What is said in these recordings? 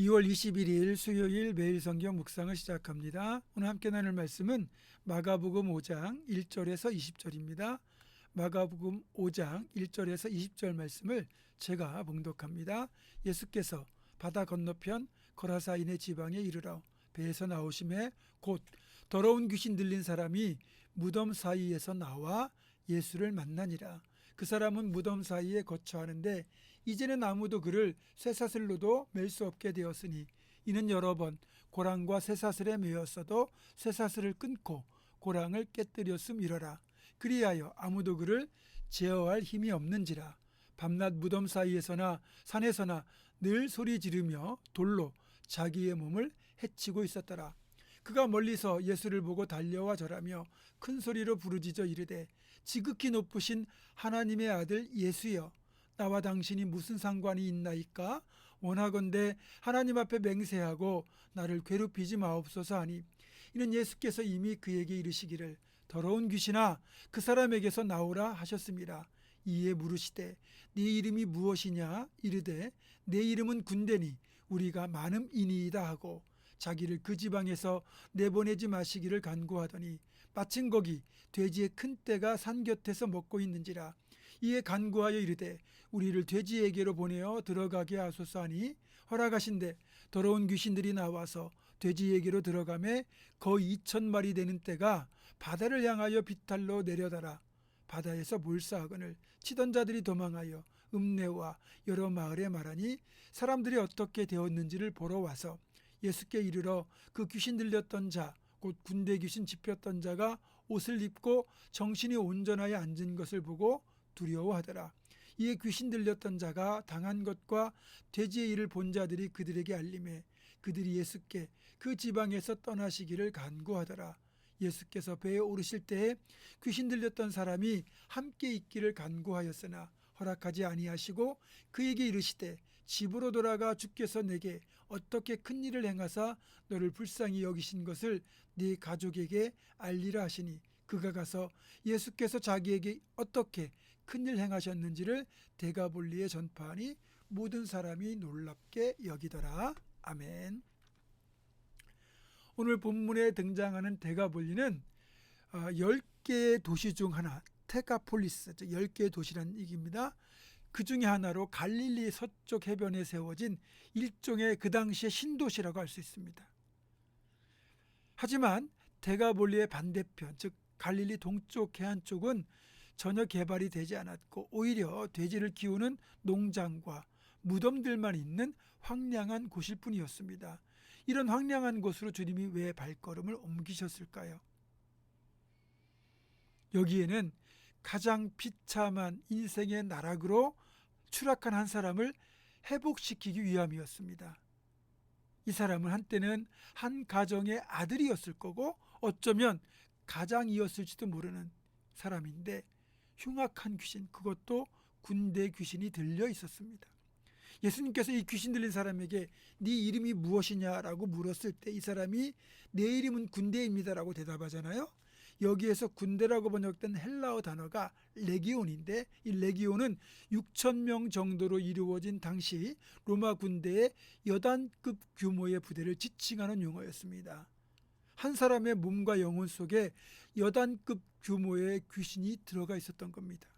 2월 21일 수요일 매일 성경 묵상을 시작합니다. 오늘 함께 나눌 말씀은 마가복음 5장 1절에서 20절입니다. 마가복음 5장 1절에서 20절 말씀을 제가 봉독합니다. 예수께서 바다 건너편 거라사인의 지방에 이르러 배에서 나오심에 곧 더러운 귀신 들린 사람이 무덤 사이에서 나와 예수를 만나니라. 그 사람은 무덤 사이에 거처하는데 이제는 아무도 그를 쇠사슬로도 맬 수 없게 되었으니 이는 여러 번 고랑과 쇠사슬에 매였어도 쇠사슬을 끊고 고랑을 깨뜨렸음이러라. 그리하여 아무도 그를 제어할 힘이 없는지라. 밤낮 무덤 사이에서나 산에서나 늘 소리 지르며 돌로 자기의 몸을 해치고 있었더라. 그가 멀리서 예수를 보고 달려와 절하며 큰 소리로 부르짖어 이르되 지극히 높으신 하나님의 아들 예수여, 나와 당신이 무슨 상관이 있나이까? 원하건대 하나님 앞에 맹세하고 나를 괴롭히지 마옵소서 하니, 이는 예수께서 이미 그에게 이르시기를 더러운 귀신아 그 사람에게서 나오라 하셨습니다. 이에 물으시되 네 이름이 무엇이냐? 이르되 내 이름은 군대니 우리가 많음이니이다 하고 자기를 그 지방에서 내보내지 마시기를 간구하더니 마침 거기 돼지의 큰 떼가 산 곁에서 먹고 있는지라. 이에 간구하여 이르되 우리를 돼지에게로 보내어 들어가게 하소서 하니 허락하신대 더러운 귀신들이 나와서 돼지에게로 들어가매 거의 2,000마리 되는 떼가 바다를 향하여 비탈로 내려달아 바다에서 몰사하거늘 치던 자들이 도망하여 읍내와 여러 마을에 말하니 사람들이 어떻게 되었는지를 보러 와서 예수께 이르러 그 귀신 들렸던 자 곧 군대 귀신 집혔던 자가 옷을 입고 정신이 온전하여 앉은 것을 보고 두려워하더라. 이에 귀신 들렸던 자가 당한 것과 돼지의 일을 본 자들이 그들에게 알림해 그들이 예수께 그 지방에서 떠나시기를 간구하더라. 예수께서 배에 오르실 때에 귀신 들렸던 사람이 함께 있기를 간구하였으나 허락하지 아니하시고 그에게 이르시되 집으로 돌아가 주께서 내게 어떻게 큰 일을 행하사 너를 불쌍히 여기신 것을 네 가족에게 알리라 하시니 그가 가서 예수께서 자기에게 어떻게 큰 일 행하셨는지를 데가볼리에 전파하니 모든 사람이 놀랍게 여기더라. 아멘. 오늘 본문에 등장하는 데가볼리는 10개의 도시 중 하나, 테카폴리스, 즉 10개의 도시라는 얘기입니다. 그 중에 하나로 갈릴리 서쪽 해변에 세워진 일종의 그 당시의 신도시라고 할 수 있습니다. 하지만 데가볼리의 반대편, 즉 갈릴리 동쪽 해안 쪽은 전혀 개발이 되지 않았고 오히려 돼지를 키우는 농장과 무덤들만 있는 황량한 곳일 뿐이었습니다. 이런 황량한 곳으로 주님이 왜 발걸음을 옮기셨을까요? 여기에는 가장 비참한 인생의 나락으로 추락한 한 사람을 회복시키기 위함이었습니다. 이 사람은 한때는 한 가정의 아들이었을 거고 어쩌면 가장이었을지도 모르는 사람인데 흉악한 귀신, 그것도 군대 귀신이 들려 있었습니다. 예수님께서 이 귀신 들린 사람에게 네 이름이 무엇이냐라고 물었을 때 이 사람이 내 이름은 군대입니다라고 대답하잖아요. 여기에서 군대라고 번역된 헬라어 단어가 레기온인데 이 레기온은 6,000명 정도로 이루어진 당시 로마 군대의 여단급 규모의 부대를 지칭하는 용어였습니다. 한 사람의 몸과 영혼 속에 여단급 규모의 귀신이 들어가 있었던 겁니다.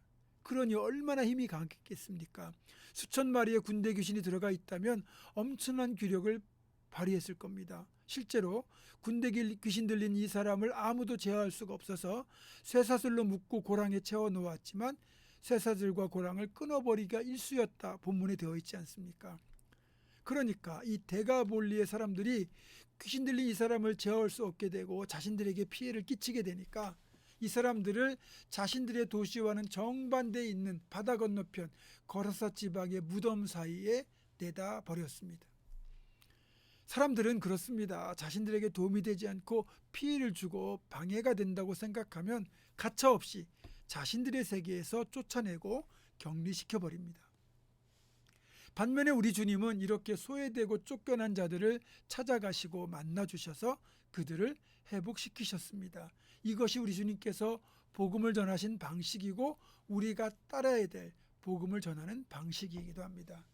그러니 얼마나 힘이 강했겠습니까? 수천 마리의 군대 귀신이 들어가 있다면 엄청난 귀력을 발휘했을 겁니다. 실제로 군대 귀신 들린 이 사람을 아무도 제어할 수가 없어서 쇠사슬로 묶고 고랑에 채워 놓았지만 쇠사슬과 고랑을 끊어버리기가 일쑤였다 본문에 되어 있지 않습니까? 그러니까 이 데가볼리의 사람들이 귀신 들린 이 사람을 제어할 수 없게 되고 자신들에게 피해를 끼치게 되니까 이 사람들을 자신들의 도시와는 정반대에 있는 바다 건너편 거라사 지방의 무덤 사이에 내다 버렸습니다. 사람들은 그렇습니다. 자신들에게 도움이 되지 않고 피해를 주고 방해가 된다고 생각하면 가차없이 자신들의 세계에서 쫓아내고 격리시켜버립니다. 반면에 우리 주님은 이렇게 소외되고 쫓겨난 자들을 찾아가시고 만나주셔서 그들을 회복시키셨습니다. 이것이 우리 주님께서 복음을 전하신 방식이고 우리가 따라야 될 복음을 전하는 방식이기도 합니다.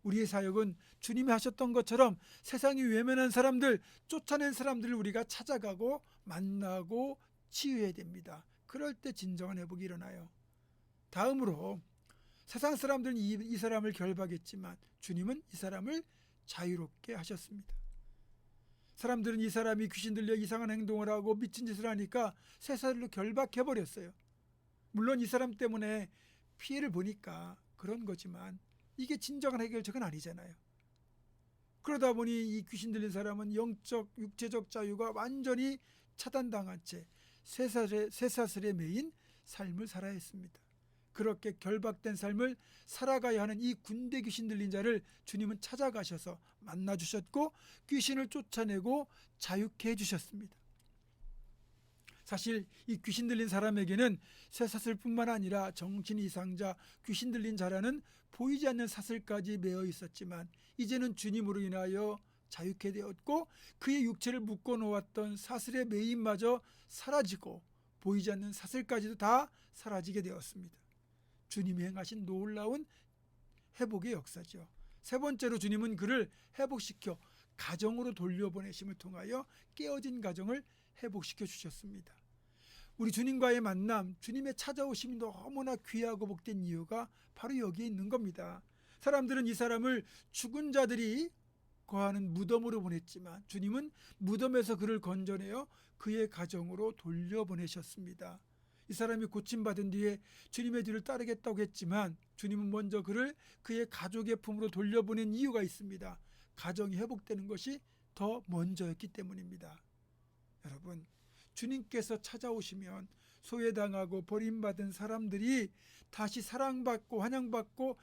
우리의 사역은 주님이 하셨던 것처럼 세상이 외면한 사람들, 쫓아낸 사람들을 우리가 찾아가고 만나고 치유해야 됩니다. 그럴 때 진정한 회복이 일어나요. 다음으로 세상 사람들은 이 사람을 결박했지만 주님은 이 사람을 자유롭게 하셨습니다. 사람들은 이 사람이 귀신 들려 이상한 행동을 하고 미친 짓을 하니까 쇠사슬로 결박해버렸어요. 물론 이 사람 때문에 피해를 보니까 그런 거지만 이게 진정한 해결책은 아니잖아요. 그러다 보니 이 귀신 들린 사람은 영적, 육체적 자유가 완전히 차단당한 채 쇠사슬에 매인 삶을 살아야 했습니다. 그렇게 결박된 삶을 살아가야 하는 이 군대 귀신 들린 자를 주님은 찾아가셔서 만나주셨고 귀신을 쫓아내고 자유케 해주셨습니다. 사실 이 귀신 들린 사람에게는 쇠사슬뿐만 아니라 정신 이상자, 귀신 들린 자라는 보이지 않는 사슬까지 매어 있었지만 이제는 주님으로 인하여 자유케 되었고 그의 육체를 묶어 놓았던 사슬의 매임마저 사라지고 보이지 않는 사슬까지도 다 사라지게 되었습니다. 주님이 행하신 놀라운 회복의 역사죠. 세 번째로 주님은 그를 회복시켜 가정으로 돌려보내심을 통하여 깨어진 가정을 회복시켜 주셨습니다. 우리 주님과의 만남, 주님의 찾아오심이 너무나 귀하고 복된 이유가 바로 여기에 있는 겁니다. 사람들은 이 사람을 죽은 자들이 거하는 무덤으로 보냈지만 주님은 무덤에서 그를 건져내어 그의 가정으로 돌려보내셨습니다. 이 사람이 고침받은 뒤에 주님의 뒤를 따르겠다고 했지만 주님은 먼저 그를 그의 가족의 품으로 돌려보낸 이유가 있습니다. 가정이 회복되는 것이 더 먼저였기 때문입니다. 여러분, 주님께서 찾아오시면 소외당하고 버림받은 사람들이 다시 사랑받고 환영받고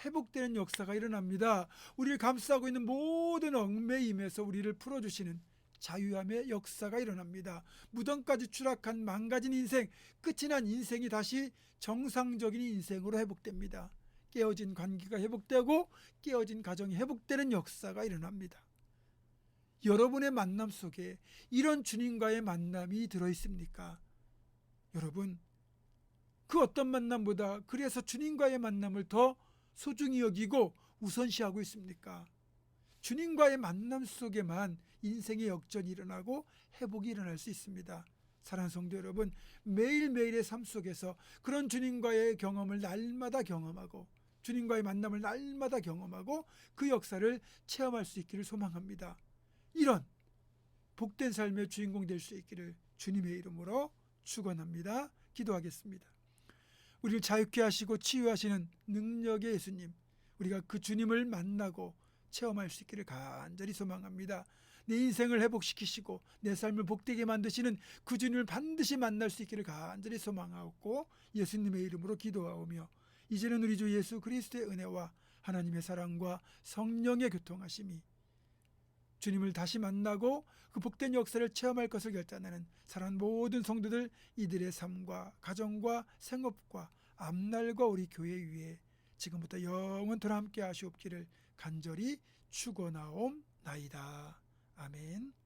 회복되는 역사가 일어납니다. 우리를 감싸고 있는 모든 얽매임에서 우리를 풀어주시는 자유함의 역사가 일어납니다. 무덤까지 추락한 망가진 인생, 끝이 난 인생이 다시 정상적인 인생으로 회복됩니다. 깨어진 관계가 회복되고 깨어진 가정이 회복되는 역사가 일어납니다. 여러분의 만남 속에 이런 주님과의 만남이 들어있습니까? 여러분, 그 어떤 만남보다 그래서 주님과의 만남을 더 소중히 여기고 우선시하고 있습니까? 주님과의 만남 속에만 인생의 역전이 일어나고 회복이 일어날 수 있습니다. 사랑하는 성도 여러분, 매일매일의 삶 속에서 그런 주님과의 경험을 날마다 경험하고 주님과의 만남을 날마다 경험하고 그 역사를 체험할 수 있기를 소망합니다. 이런 복된 삶의 주인공 될 수 있기를 주님의 이름으로 축원합니다. 기도하겠습니다. 우리를 자유케 하시고 치유하시는 능력의 예수님, 우리가 그 주님을 만나고 체험할 수 있기를 간절히 소망합니다. 내 인생을 회복시키시고 내 삶을 복되게 만드시는 그 주님을 반드시 만날 수 있기를 간절히 소망하고 예수님의 이름으로 기도하오며 이제는 우리 주 예수 그리스도의 은혜와 하나님의 사랑과 성령의 교통하심이 주님을 다시 만나고 그 복된 역사를 체험할 것을 결단하는 사랑하는 모든 성도들, 이들의 삶과 가정과 생업과 앞날과 우리 교회 위에 지금부터 영원토록 함께 하시옵기를 간절히 축원하옵나이다. 아멘.